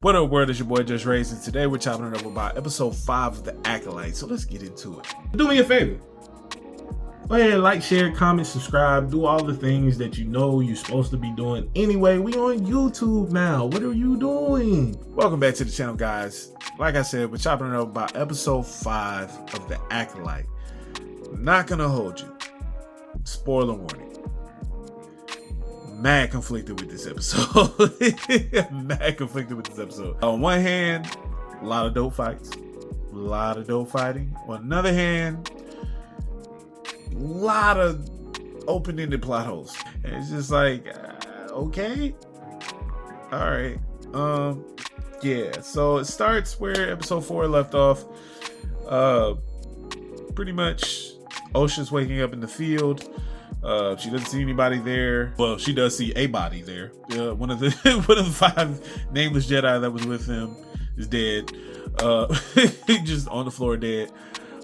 What up, world? It's your boy JusRzd, and today we're chopping it up about episode 5 of the Acolyte. So let's get into it. Do me a favor. Go ahead, like, share, comment, subscribe, do all the things that you know you're supposed to be doing anyway. We on YouTube now. What are you doing? Welcome back to the channel, guys. Like I said, we're chopping it up about episode 5 of the Acolyte. I'm not gonna hold you. Spoiler warning. Mad conflicted with this episode. Mad conflicted with this episode. On one hand, a lot of dope fights, a lot of dope fighting. On another hand, a lot of open-ended plot holes. And it's just like, okay, all right. Yeah. So it starts where episode 4 left off. Pretty much, Osha's waking up in the field. She doesn't see anybody there. Well, she does see a body there. One of the 5 nameless Jedi that was with him is dead. Just on the floor dead.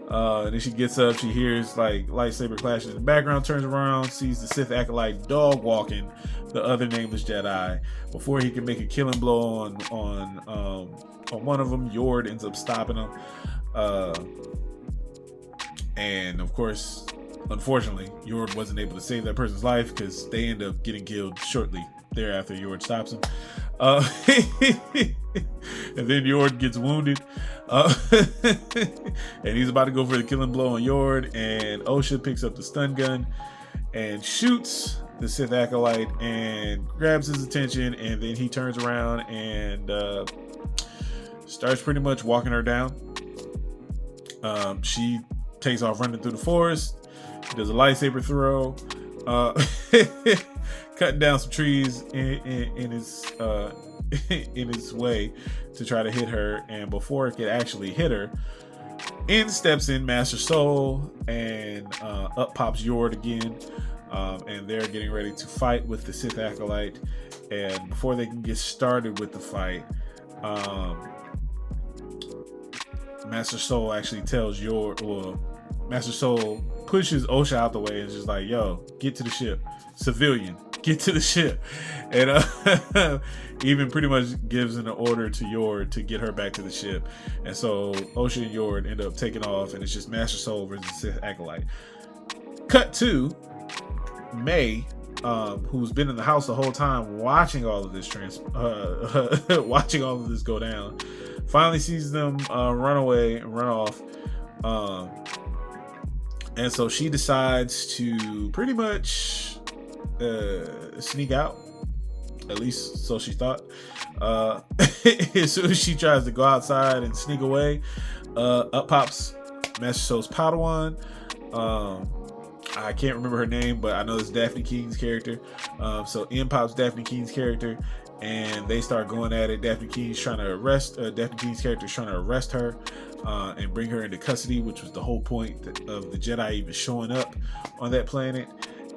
And then she gets up, she hears like lightsaber clashes in the background, turns around, sees the Sith Acolyte dog walking the other nameless Jedi. Before he can make a killing blow on one of them, Yord ends up stopping him. And of course, unfortunately, Yord wasn't able to save that person's life because they end up getting killed shortly thereafter. Yord stops him. And then Yord gets wounded. And he's about to go for the killing blow on Yord. And Osha picks up the stun gun and shoots the Sith Acolyte and grabs his attention. And then he turns around and starts pretty much walking her down. She takes off running through the forest. Does a lightsaber throw, cutting down some trees in his way to try to hit her. And before it could actually hit her, in steps in Master Soul, and up pops Yord again. And they're getting ready to fight with the Sith Acolyte. And before they can get started with the fight, Master Soul actually tells Yord, well, Master Soul pushes Osha out the way and is just like, yo, get to the ship. Civilian, get to the ship. And even pretty much gives an order to Yord to get her back to the ship. And so Osha and Yord end up taking off, and it's just Master Soul versus Sith Acolyte. Cut to May, who's been in the house the whole time watching all of this watching all of this go down, finally sees them run away and run off. And so she decides to pretty much sneak out. At least so she thought. As soon as she tries to go outside and sneak away, up pops Master Soul's Padawan. I can't remember her name, but I know it's Daphne Keen's character. So in pops Daphne Keen's character, and they start going at it. Daphne Keen's character is trying to arrest her and bring her into custody, which was the whole point of the Jedi even showing up on that planet.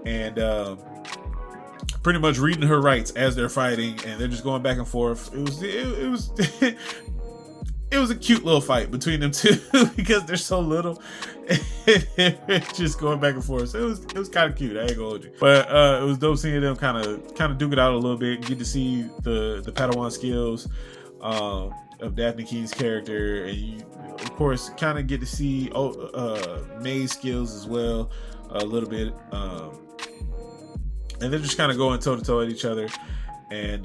And pretty much reading her rights as they're fighting, and they're just going back and forth. It was it was a cute little fight between them two because they're so little. Just going back and forth. So it was kind of cute. I ain't gonna hold you, but it was dope seeing them kind of duke it out a little bit. Get to see the Padawan skills of Daphne Keen's character, and you of course kind of get to see May's skills as well a little bit. And they're just kind of going toe to toe at each other, and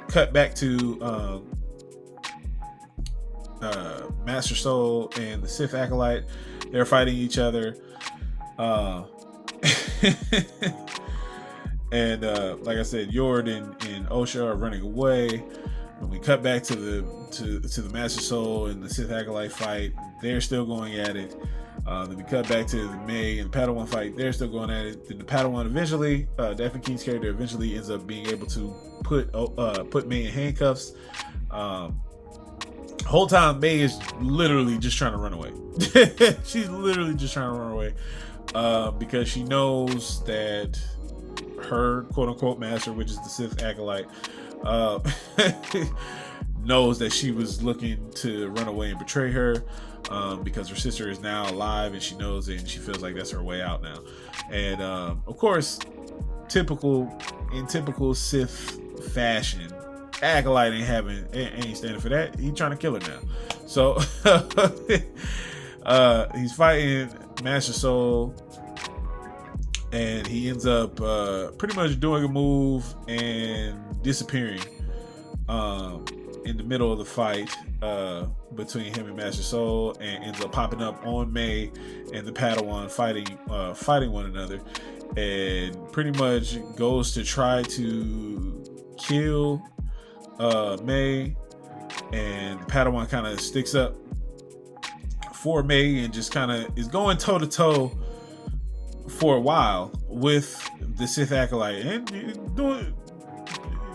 cut back to Master Soul and the Sith Acolyte. They're fighting each other, and like I said, Yord and Osha are running away. When we cut back to the Master Soul and the Sith Acolyte fight, they're still going at it. Then we cut back to the May and the Padawan fight. They're still going at it. Then the Padawan eventually, Daphne Keen's character eventually ends up being able to put May in handcuffs. Whole time May is literally just trying to run away. She's literally just trying to run away because she knows that her quote unquote master, which is the Sith Acolyte, knows that she was looking to run away and betray her. Because her sister is now alive, and she knows it, and she feels like that's her way out now. And of course, in typical Sith fashion, Acolyte ain't standing for that. He trying to kill her now. So he's fighting Master Soul, and he ends up pretty much doing a move and disappearing in the middle of the fight between him and Master Soul, and ends up popping up on May and the Padawan fighting one another, and pretty much goes to try to kill May, and the Padawan kind of sticks up for May and just kind of is going toe to toe for a while with the Sith Acolyte, and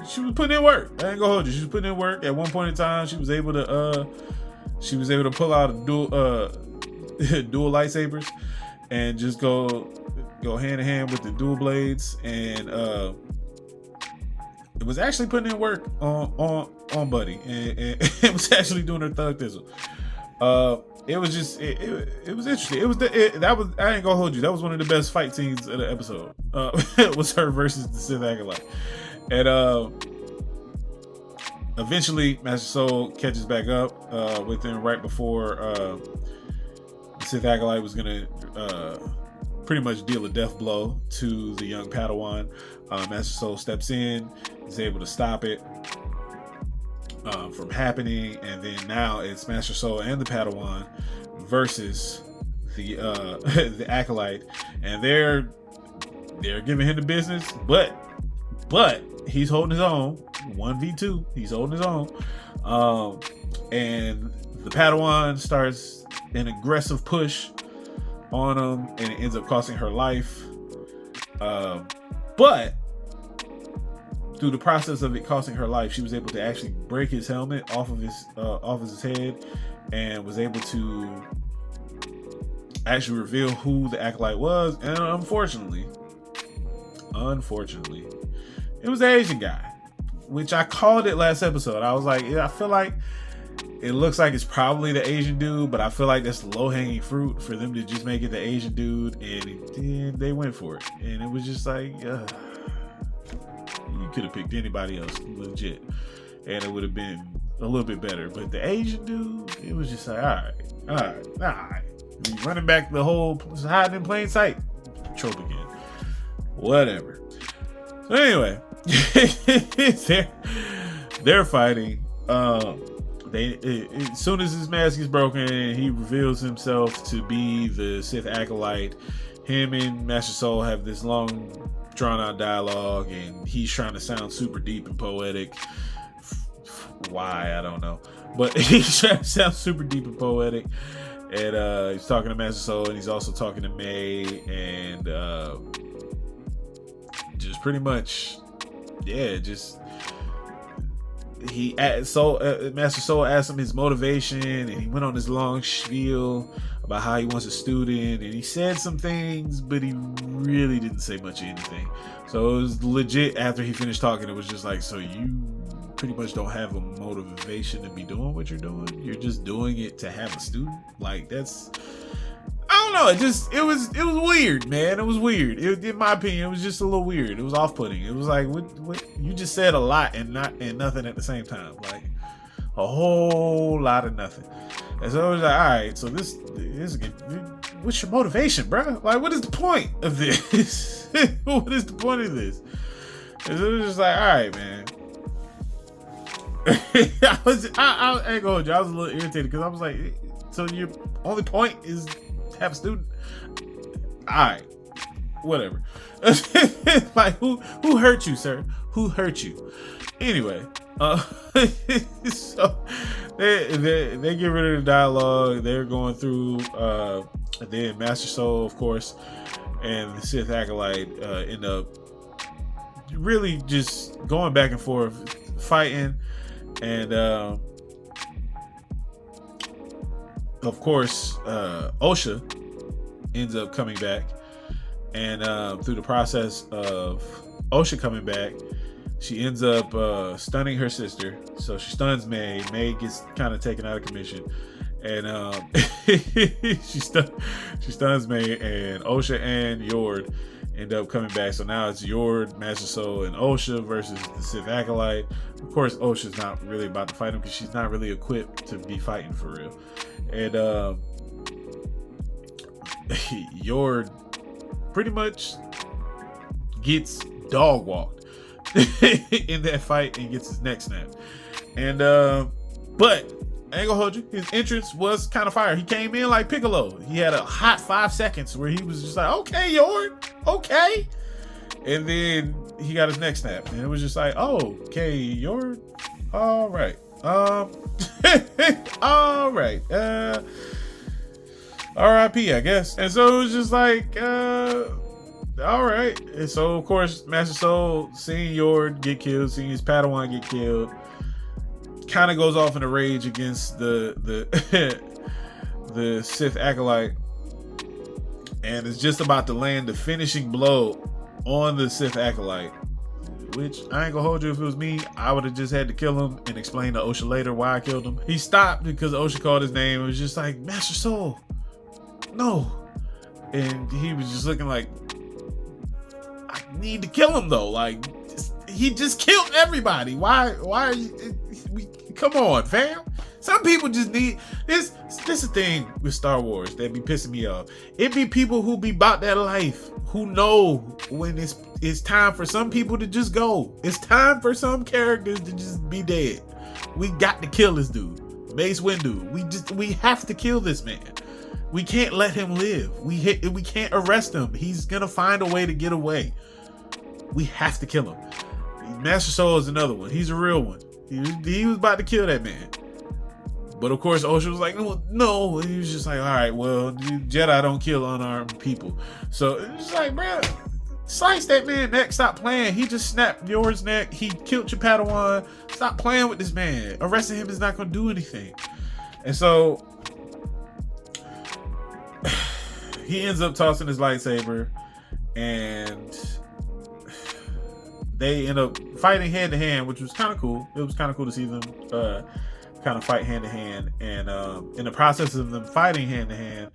she was putting in work. I ain't gonna hold you. She was putting in work. At one point in time, she was able to pull out a dual lightsabers and just go hand in hand with the dual blades, and it was actually putting in work on Buddy, and it was actually doing her thug thizzle. It was just it was interesting. I ain't gonna hold you. That was one of the best fight scenes of the episode. It was her versus the Sith Acolyte. And eventually Master Soul catches back up with him right before the Sith Acolyte was gonna pretty much deal a death blow to the young Padawan. Master Soul steps in, is able to stop it from happening, and then now it's Master Soul and the Padawan versus the the Acolyte, and they're giving him the business, but he's holding his own. 1v2, he's holding his own, and the Padawan starts an aggressive push on him, and it ends up costing her life, but through the process of it costing her life, she was able to actually break his helmet off of his head, and was able to actually reveal who the Acolyte was. And unfortunately, it was the Asian guy, which I called it last episode. I was like, I feel like it looks like it's probably the Asian dude, but I feel like that's low-hanging fruit for them to just make it the Asian dude, and they went for it. And it was just like, you could have picked anybody else, legit, and it would have been a little bit better. But the Asian dude, it was just like, all right. Running back the whole hiding in plain sight trope again. Whatever. So anyway, they're fighting. As soon as his mask is broken, he reveals himself to be the Sith Acolyte. Him and Master Soul have this long, drawn-out dialogue, and he's trying to sound super deep and poetic. Why, I don't know, but he's trying to sound super deep and poetic. And he's talking to Master Soul, and he's also talking to May, and just pretty much, Master Soul asked him his motivation, and he went on this long spiel about how he wants a student, and he said some things, but he really didn't say much of anything. So it was legit, after he finished talking, it was just like, so you pretty much don't have a motivation to be doing what you're doing? You're just doing it to have a student? Like, that's, I don't know, it was weird, man. It was weird. In my opinion, it was just a little weird. It was off-putting. It was like, what you just said a lot and nothing at the same time. Like, a whole lot of nothing. And so it was like, all right, so this what's your motivation, bro? Like, what is the point of this? What is the point of this? And so it was just like, all right, man. I ain't gonna hold you. I was a little irritated because I was like, so your only point is to have a student? Alright, whatever. Like, who hurt you, sir? Who hurt you? Anyway, so they get rid of the dialogue. They're going through then Master Soul, of course, and the Sith Acolyte end up really just going back and forth, fighting. And of course, Osha ends up coming back, and through the process of Osha coming back, she ends up stunning her sister. So she stuns May. May gets kind of taken out of commission, and she stuns May, and Osha and Yord end up coming back. So now it's Yord, Master Soul, and Osha versus the Sith Acolyte. Of course, Osha's not really about to fight him because she's not really equipped to be fighting for real. And Yord pretty much gets dog walked in that fight and gets his neck snapped. And but I ain't gonna hold you, his entrance was kind of fire. He came in like Piccolo. He had a hot 5 seconds where he was just like, okay, Yord, okay. And then he got his neck snapped. And it was just like, oh, okay, Yord, all right. All right. R.I.P. I guess. And so it was just like, all right. And so of course, Master Soul, seeing Yord get killed, seeing his Padawan get killed, kind of goes off in a rage against the the Sith Acolyte, and is just about to land the finishing blow on the Sith Acolyte. Which, I ain't gonna hold you, if it was me, I would have just had to kill him and explain to Osha later why I killed him. He stopped because Osha called his name. It was just like, Master Soul, no. And he was just looking like, I need to kill him though. Like, he just killed everybody. Why are you, come on, fam. Some people just need this. This is the thing with Star Wars that be pissing me off. It be people who be about that life, who know when it's time for some people to just go. It's time for some characters to just be dead. We got to kill this dude, Mace Windu. We have to kill this man. We can't let him live. We can't arrest him. He's gonna find a way to get away. We have to kill him. Master Soul is another one. He's a real one. He was about to kill that man. But of course, Osha was like, no. And he was just like, all right, well, Jedi don't kill unarmed people. So it's like, bro, slice that man neck. Stop playing. He just snapped Yord's neck. He killed your Padawan. Stop playing with this man. Arresting him is not going to do anything. And so he ends up tossing his lightsaber, and they end up fighting hand to hand, which was kind of cool. It was kind of cool to see them kind of fight hand to hand. And in the process of them fighting hand to hand,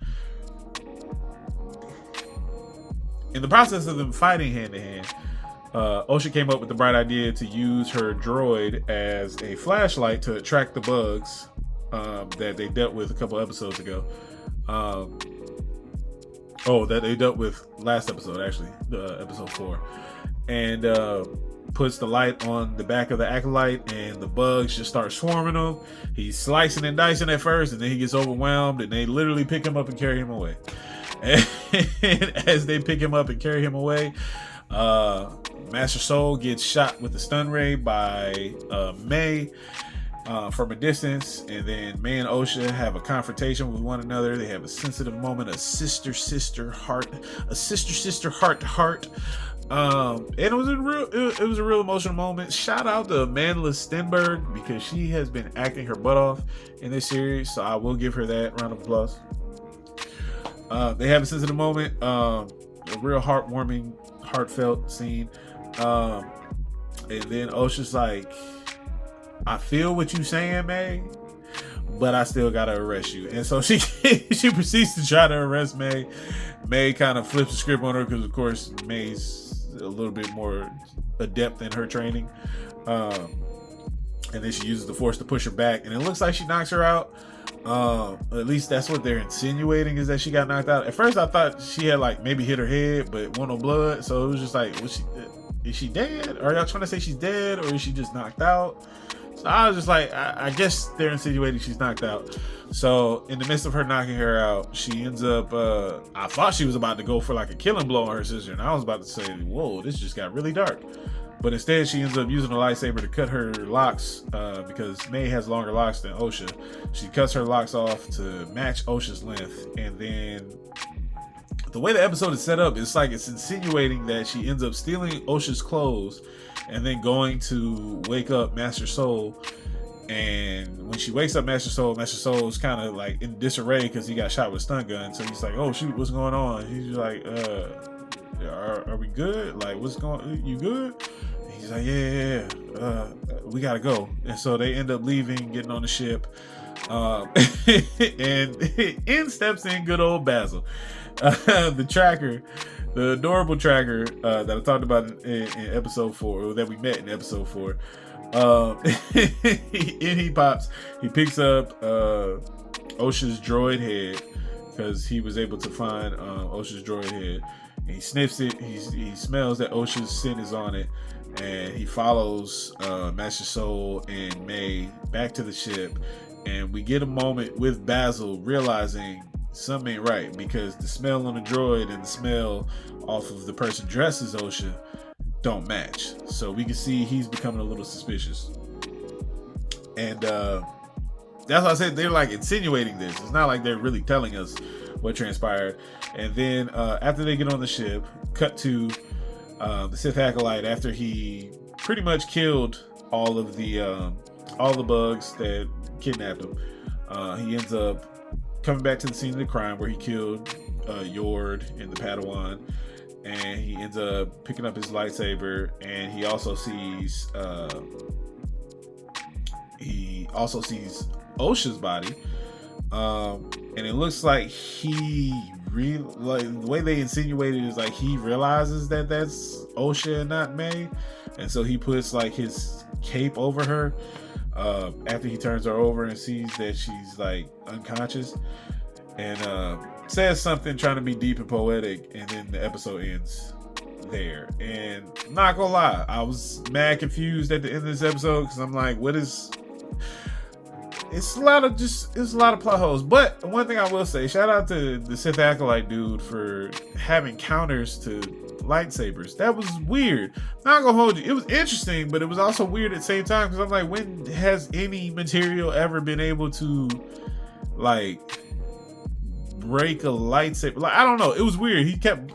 Osha came up with the bright idea to use her droid as a flashlight to attract the bugs that they dealt with a couple episodes ago. That they dealt with last episode, actually, episode 4. And puts the light on the back of the Acolyte, and the bugs just start swarming him. He's slicing and dicing at first, and then he gets overwhelmed, and they literally pick him up and carry him away. And as they pick him up and carry him away, Master Soul gets shot with a stun ray by May from a distance, and then May and Osha have a confrontation with one another. They have a sensitive moment, a sister heart to heart. And it was a real emotional moment. Shout out to Amanda Stenberg, because she has been acting her butt off in this series, so I will give her that round of applause. They have a sensitive moment, a real heartwarming, heartfelt scene, and then Osha's like, I feel what you saying, May, but I still gotta arrest you. And so she proceeds to try to arrest May. May kind of flips the script on her because, of course, May's a little bit more adept in her training, and then she uses the Force to push her back, and it looks like she knocks her out. At least that's what they're insinuating, is that she got knocked out. At first I thought she had like maybe hit her head, but it wasn't no blood, so it was just like, is she dead? Are y'all trying to say she's dead, or is she just knocked out? So I was just like, I guess they're insinuating she's knocked out. So in the midst of her knocking her out, she ends up, I thought she was about to go for like a killing blow on her sister, and I was about to say, whoa, this just got really dark. But instead she ends up using a lightsaber to cut her locks, because May has longer locks than Osha. She cuts her locks off to match Osha's length, and then the way the episode is set up, it's like it's insinuating that she ends up stealing Osha's clothes and then going to wake up Master Soul. And when she wakes up Master Soul is kind of like in disarray because he got shot with a stun gun. So he's like, oh shoot, what's going on? He's like, are we good? Like, what's going on? You good? And he's he's like, yeah, we gotta go. And so they end up leaving, getting on the ship. And in steps in good old Basil, the tracker, the adorable tracker that I talked about in episode 4, or that we met in episode 4. He pops, he picks up Osha's droid head, because he was able to find Osha's droid head. And he sniffs it, he smells that Osha's scent is on it, and he follows Master Soul and May back to the ship. And we get a moment with Basil realizing something ain't right, because the smell on the droid and the smell off of the person dressed as Osha don't match. So we can see he's becoming a little suspicious. And that's why I said they're like insinuating this. It's not like they're really telling us what transpired. And then after they get on the ship, cut to the Sith Acolyte after he pretty much killed all the bugs that kidnapped him. He ends up coming back to the scene of the crime where he killed Yord and the Padawan, and he ends up picking up his lightsaber, and he also sees Osha's body, and it looks like the way they insinuated is like he realizes that that's Osha and not May, and so he puts like his cape over her after he turns her over and sees that she's like unconscious, and says something trying to be deep and poetic, and then the episode ends there. And not gonna lie, I was mad confused at the end of this episode, because I'm like, what is... It's a lot of plot holes. But one thing I will say, shout out to the Sith Acolyte dude for having counters to lightsabers. That was weird. Not gonna hold you. It was interesting, but it was also weird at the same time, because I'm like, when has any material ever been able to like break a lightsaber? Like, I don't know. It was weird. He kept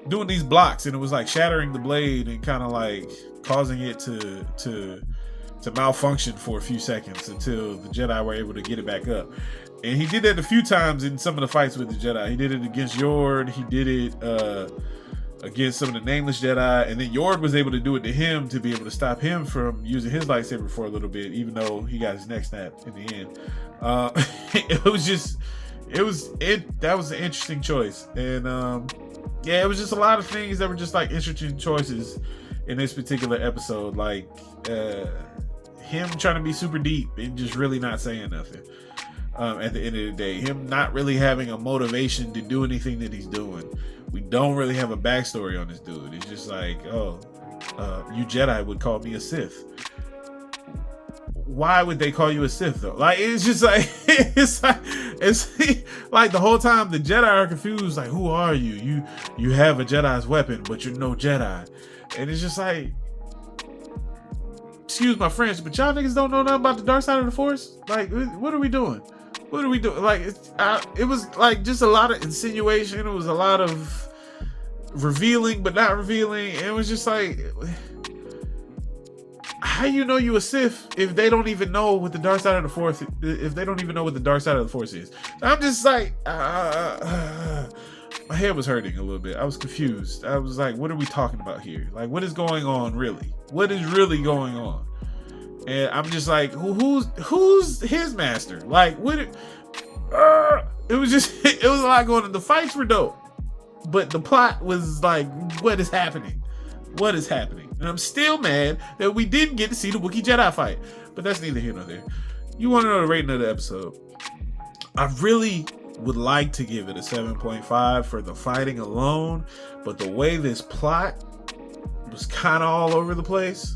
doing these blocks, and it was like shattering the blade and kind of like causing it to malfunction for a few seconds until the Jedi were able to get it back up. And he did that a few times in some of the fights with the Jedi. He did it against Yord. He did it against some of the nameless Jedi. And then Yord was able to do it to him to be able to stop him from using his lightsaber for a little bit, even though he got his neck snapped in the end. That was an interesting choice. And it was just a lot of things that were just like interesting choices in this particular episode. Like him trying to be super deep and just really not saying nothing at the end of the day. Him not really having a motivation to do anything that he's doing. We don't really have a backstory on this dude. It's just like, you Jedi would call me a Sith. Why would they call you a Sith though? Like, it's just like it's like the whole time the Jedi are confused. Like, who are you? You have a Jedi's weapon, but you're no Jedi. And it's just like, excuse my French, but y'all niggas don't know nothing about the dark side of the Force. Like, what are we doing? What are we doing? Like, it was like just a lot of insinuation. It was a lot of revealing, but not revealing. And it was just like, how you know you a Sith if they don't even know what the dark side of the Force? If they don't even know what the dark side of the Force is? I'm just like, my head was hurting a little bit. I was confused. I was like, what are we talking about here? Like, what is going on really? What is really going on? And I'm just like, who's his master? Like, what? It was just, it was a lot going on. The fights were dope, but the plot was like, what is happening? What is happening? And I'm still mad that we didn't get to see the Wookiee Jedi fight. But that's neither here nor there. You want to know the rating of the episode? I really would like to give it a 7.5 for the fighting alone, but the way this plot was kind of all over the place,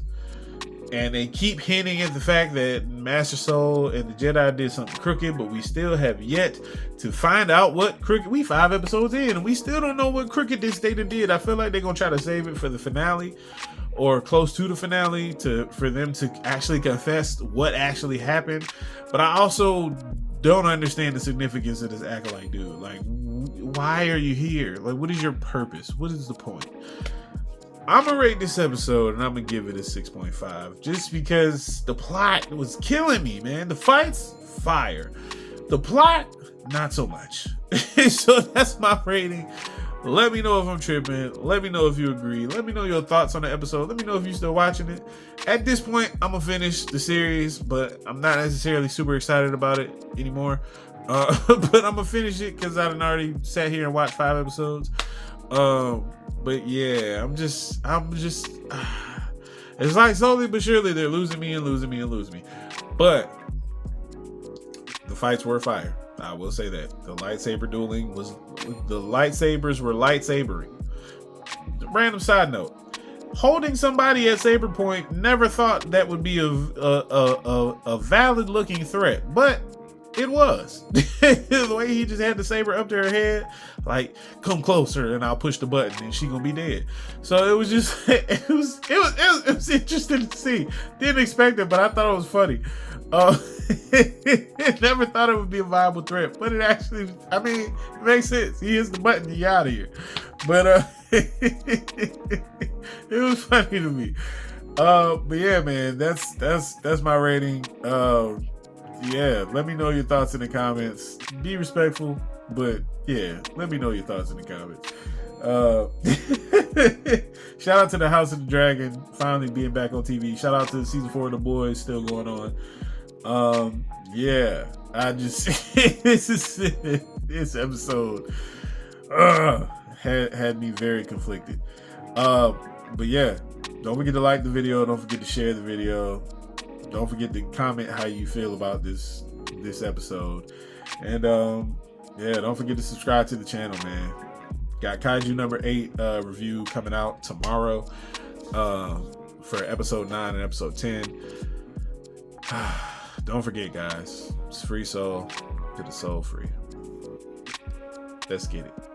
and they keep hinting at the fact that Master Soul and the Jedi did something crooked, but we still have yet to find out what crooked. We 5 episodes in, and we still don't know what crookedness they did. I feel like they're gonna try to save it for the finale, or close to the finale, for them to actually confess what actually happened. But I also don't understand the significance of this Acolyte dude. Like, why are you here? Like, what is your purpose? What is the point? I'm gonna rate this episode, and I'm gonna give it a 6.5, just because the plot was killing me, man. The fights, fire. The plot, not so much. So that's my rating. Let me know if I'm tripping. Let me know if you agree. Let me know your thoughts on the episode. Let me know if you're still watching it. At this point, I'm gonna finish the series, but I'm not necessarily super excited about it anymore. But I'm gonna finish it because I done already sat here and watched 5 episodes. But yeah, I'm just it's like slowly but surely they're losing me. But the fights were fire. I will say that. The lightsaber dueling the lightsabers were lightsabering. Random side note. Holding somebody at saber point, never thought that would be a valid looking threat, but it was. The way he just had the saber up to her head, like, come closer and I'll push the button and she gonna be dead. So it was just it was interesting to see. Didn't expect it, but I thought it was funny. Never thought it would be a viable threat, but it actually, I mean, it makes sense. He hits the button, you out of here. But it was funny to me. But yeah, man, that's my rating. Yeah, let me know your thoughts in the comments. Be respectful, but yeah, let me know your thoughts in the comments. Shout out to the House of the Dragon finally being back on TV. Shout out to season 4 of The Boys still going on. Yeah, I just this episode had me very conflicted. But yeah, don't forget to like the video. Don't forget to share the video. Don't forget to comment how you feel about this episode. And yeah, don't forget to subscribe to the channel, man. Got Kaiju number 8 review coming out tomorrow for episode 9 and episode 10. Don't forget, guys, it's free soul to the soul free. Let's get it.